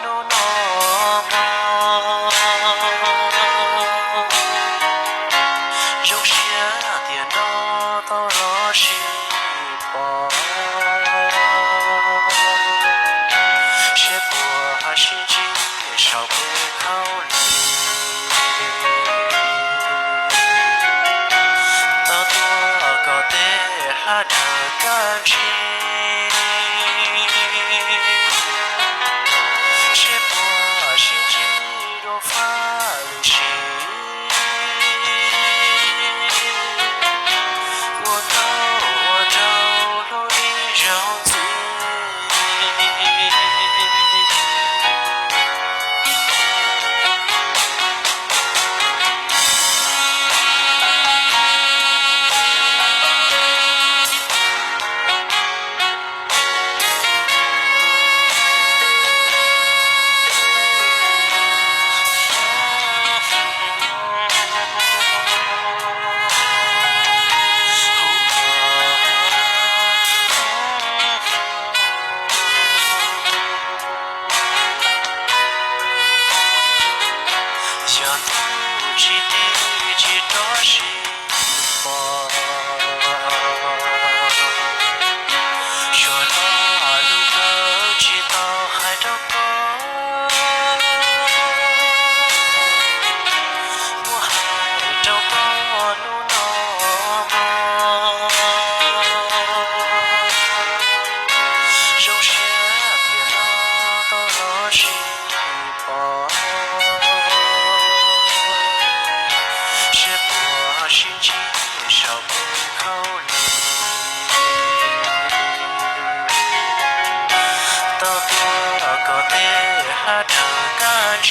nu nó mò dấu xia tiền nó to nó xì bỏ sẽ của hà xì chi sao quê khao tao tua có thể hát được can chi sẽ của xì chi đồ pha lì xì我走我走路一绕子想不起第几多是我，说了路口直到海头过，我还找过路那么，有些地方到了是我。心情少不考虑，到多个的还成感情，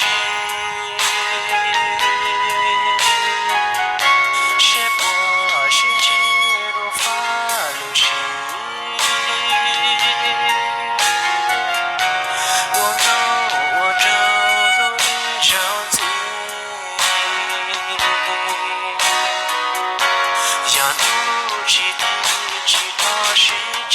是我心情如法旅行，我走路一张嘴。想不起第几多时间。